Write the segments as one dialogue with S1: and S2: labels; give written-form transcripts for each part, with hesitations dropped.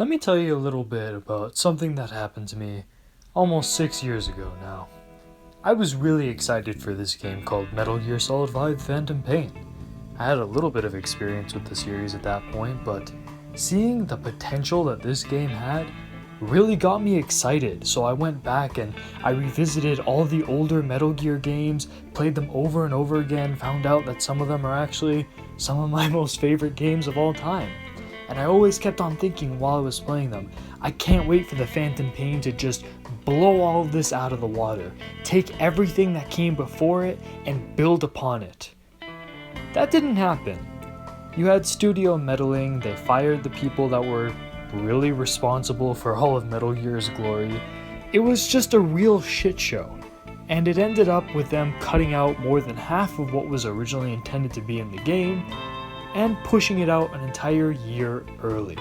S1: Let me tell you a little bit about something that happened to me almost 6 years ago now. I was really excited for this game called Metal Gear Solid 5 Phantom Pain. I had a little bit of experience with the series at that point, but seeing the potential that this game had really got me excited, so I went back and I revisited all the older Metal Gear games, played them over and over again, found out that some of them are actually some of my most favorite games of all time. And I always kept on thinking while I was playing them, I can't wait for the Phantom Pain to just blow all of this out of the water, take everything that came before it and build upon it. That didn't happen. You had studio meddling, they fired the people that were really responsible for all of Metal Gear's glory. It was just a real shit show. And it ended up with them cutting out more than half of what was originally intended to be in the game, and pushing it out an entire year early.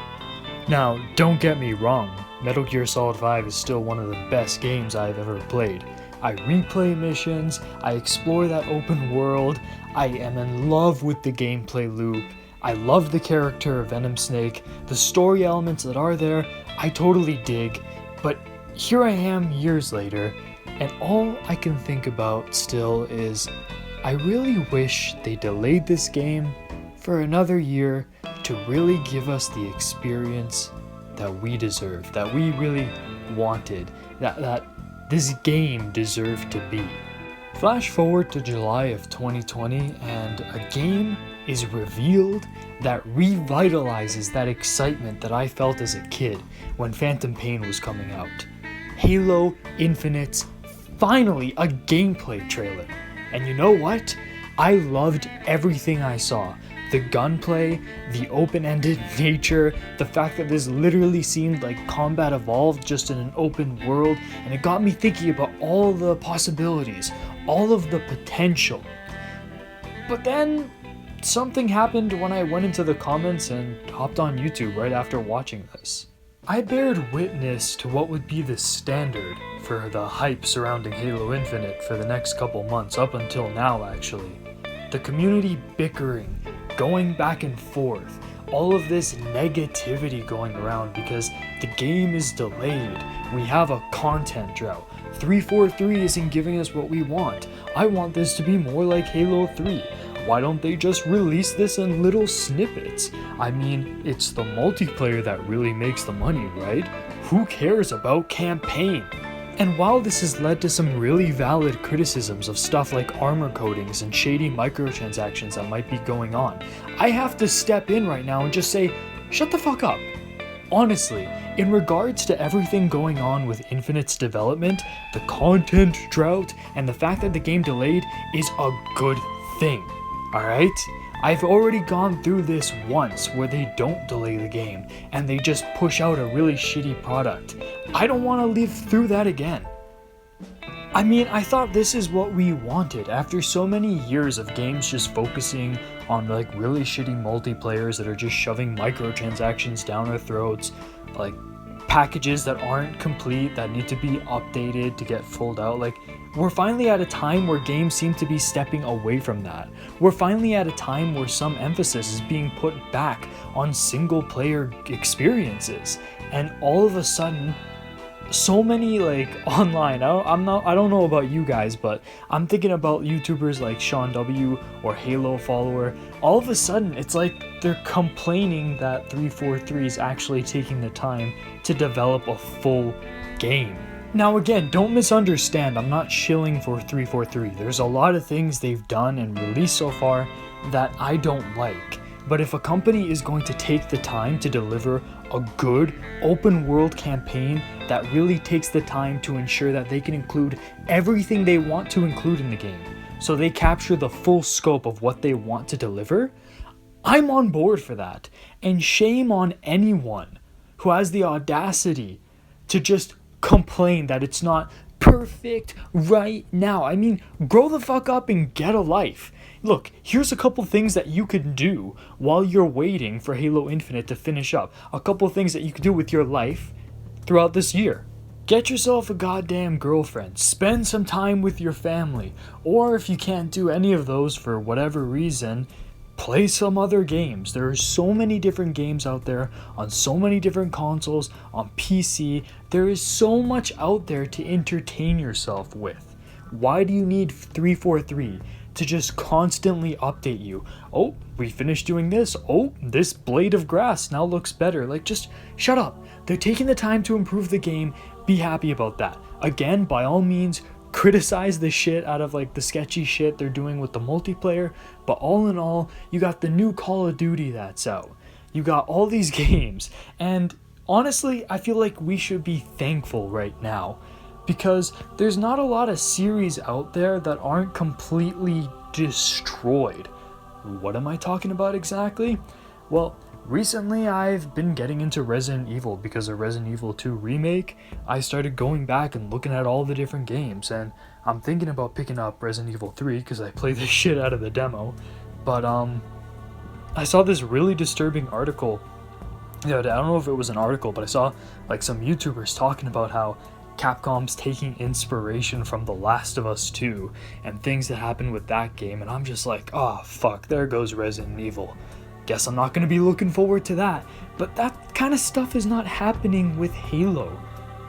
S1: Now, don't get me wrong, Metal Gear Solid 5 is still one of the best games I've ever played. I replay missions, I explore that open world, I am in love with the gameplay loop, I love the character of Venom Snake, the story elements that are there, I totally dig, but here I am years later, and all I can think about still is, I really wish they delayed this game for another year to really give us the experience that we deserve, that we really wanted, that this game deserved to be. Flash forward to July of 2020 and a game is revealed that revitalizes that excitement that I felt as a kid when Phantom Pain was coming out. Halo Infinite's finally a gameplay trailer. And you know what? I loved everything I saw. The gunplay, the open-ended nature, the fact that this literally seemed like Combat Evolved just in an open world, and it got me thinking about all the possibilities, all of the potential. But then something happened when I went into the comments and hopped on YouTube right after watching this. I bared witness to what would be the standard for the hype surrounding Halo Infinite for the next couple months, up until now actually. The community bickering, going back and forth, all of this negativity going around because the game is delayed. We have a content drought. 343 isn't giving us what we want. I want this to be more like Halo 3. Why don't they just release this in little snippets? I mean, it's the multiplayer that really makes the money, right? Who cares about campaign? And while this has led to some really valid criticisms of stuff like armor coatings and shady microtransactions that might be going on, I have to step in right now and just say, shut the fuck up. Honestly, in regards to everything going on with Infinite's development, the content drought, and the fact that the game delayed is a good thing, alright? I've already gone through this once where they don't delay the game and they just push out a really shitty product. I don't want to live through that again. I mean, I thought this is what we wanted after so many years of games just focusing on like really shitty multiplayers that are just shoving microtransactions down our throats, like packages that aren't complete that need to be updated to get filled out. Like, we're finally at a time where games seem to be stepping away from that. We're finally at a time where some emphasis is being put back on single player experiences, and all of a sudden so many like online, I don't know about you guys, but I'm thinking about YouTubers like Sean W or Halo Follower. All of a sudden it's like they're complaining that 343 is actually taking the time to develop a full game. Now again, don't misunderstand, I'm not shilling for 343. There's a lot of things they've done and released so far that I don't like. But if a company is going to take the time to deliver a good open world campaign that really takes the time to ensure that they can include everything they want to include in the game, so they capture the full scope of what they want to deliver, I'm on board for that. And shame on anyone who has the audacity to just complain that it's not perfect right now. I mean, grow the fuck up and get a life. Look, here's a couple things that you could do while you're waiting for Halo Infinite to finish up. A couple things that you could do with your life throughout this year. Get yourself a goddamn girlfriend. Spend some time with your family. Or if you can't do any of those for whatever reason, play some other games. There are so many different games out there on so many different consoles, on PC. There is so much out there to entertain yourself with. Why do you need 343 to just constantly update you? Oh, we finished doing this. Oh, this blade of grass now looks better. Like, just shut up. They're taking the time to improve the game. Be happy about that. Again, by all means, criticize the shit out of like the sketchy shit they're doing with the multiplayer, but all in all, you got the new Call of Duty that's out. You got all these games, and honestly, I feel like we should be thankful right now, because there's not a lot of series out there that aren't completely destroyed. What am I talking about exactly? Well, recently I've been getting into Resident Evil because of Resident Evil 2 Remake. I started going back and looking at all the different games, and I'm thinking about picking up Resident Evil 3 because I played the shit out of the demo. But I saw this really disturbing article. Yeah, I don't know if it was an article, but I saw like some YouTubers talking about how Capcom's taking inspiration from The Last of Us 2 and things that happened with that game, and I'm just like, oh fuck, there goes Resident Evil. Guess I'm not going to be looking forward to that. But that kind of stuff is not happening with Halo.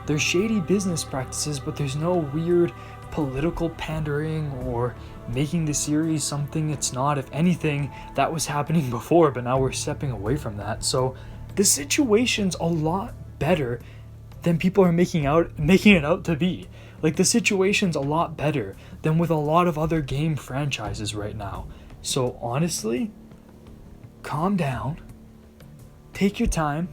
S1: There's shady business practices, but there's no weird political pandering or making the series something it's not. If anything, that was happening before, but now we're stepping away from that. So the situation's a lot better than people are making it out to be. Like, the situation's a lot better than with a lot of other game franchises right now. So honestly, calm down, take your time,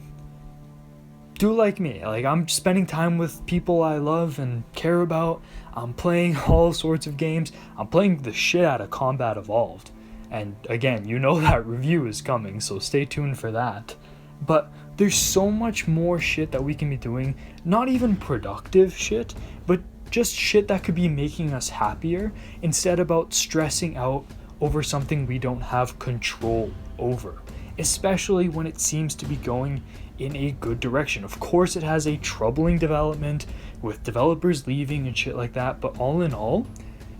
S1: do like me. Like, I'm spending time with people I love and care about. I'm playing all sorts of games. I'm playing the shit out of Combat Evolved. And again, you know that review is coming, so stay tuned for that. But there's so much more shit that we can be doing, not even productive shit, but just shit that could be making us happier instead about stressing out over something we don't have control over, especially when it seems to be going in a good direction. Of course, it has a troubling development with developers leaving and shit like that, but all in all,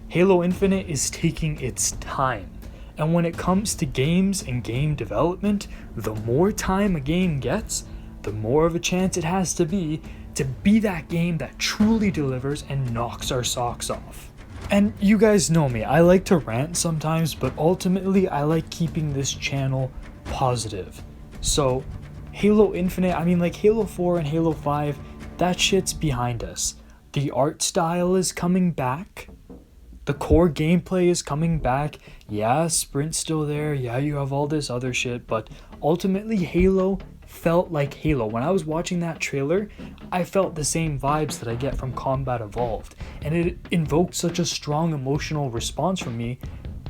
S1: Halo Infinite is taking its time. And when it comes to games and game development, the more time a game gets, the more of a chance it has to be that game that truly delivers and knocks our socks off. And you guys know me, I like to rant sometimes, but ultimately I like keeping this channel positive. So Halo Infinite, I mean, like Halo 4 and Halo 5, that shit's behind us. The art style is coming back. The core gameplay is coming back. Yeah, Sprint's still there. Yeah, you have all this other shit, but ultimately Halo felt like Halo. When I was watching that trailer, I felt the same vibes that I get from Combat Evolved, and it invoked such a strong emotional response from me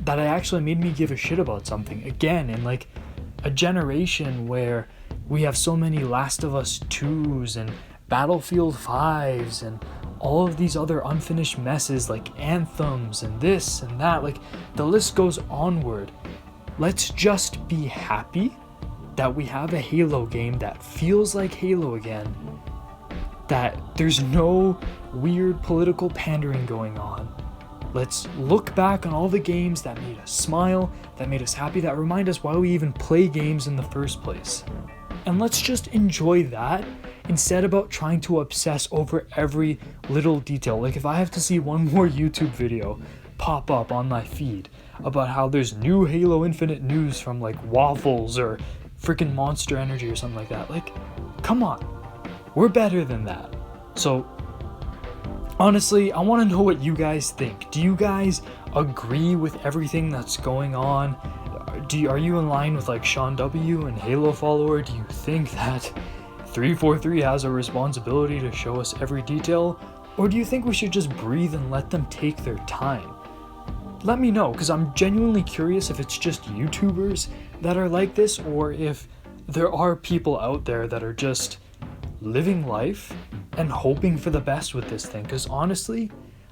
S1: that it actually made me give a shit about something again. In like a generation where we have so many Last of Us 2s and Battlefield 5s and all of these other unfinished messes like Anthems and this and that, like the list goes onward. Let's just be happy that we have a Halo game that feels like Halo again, that there's no weird political pandering going on. Let's look back on all the games that made us smile, that made us happy, that remind us why we even play games in the first place. And let's just enjoy that instead about trying to obsess over every little detail. Like if I have to see one more YouTube video pop up on my feed about how there's new Halo Infinite news from like Waffles or freaking Monster Energy or something like that, like, come on, we're better than that. So honestly, I want to know what you guys think. Do you guys agree with everything that's going on? Are you in line with like Sean W. and Halo follower? Do you think that 343 has a responsibility to show us every detail? Or do you think we should just breathe and let them take their time? Let me know, because I'm genuinely curious if it's just YouTubers that are like this, or if there are people out there that are just living life and hoping for the best with this thing. Because honestly,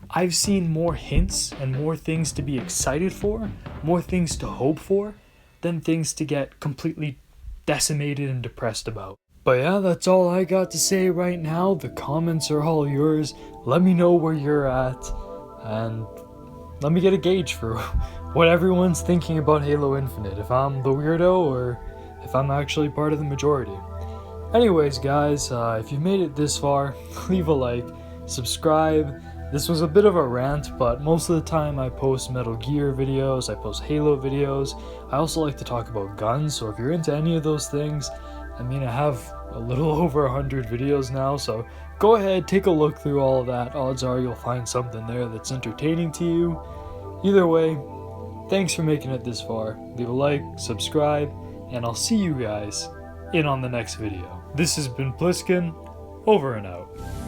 S1: I've seen more hints and more things to be excited for, more things to hope for, than things to get completely decimated and depressed about. But yeah, that's all I got to say right now. The comments are all yours. Let me know where you're at, and let me get a gauge for what everyone's thinking about Halo Infinite, if I'm the weirdo or if I'm actually part of the majority. Anyways, guys, if you've made it this far, leave a like, subscribe. This was a bit of a rant, but most of the time I post Metal Gear videos, I post Halo videos. I also like to talk about guns, so if you're into any of those things, I mean, I have a little over 100 videos now, so go ahead, take a look through all of that. Odds are you'll find something there that's entertaining to you. Either way, thanks for making it this far. Leave a like, subscribe, and I'll see you guys on the next video. This has been Pliskin, over and out.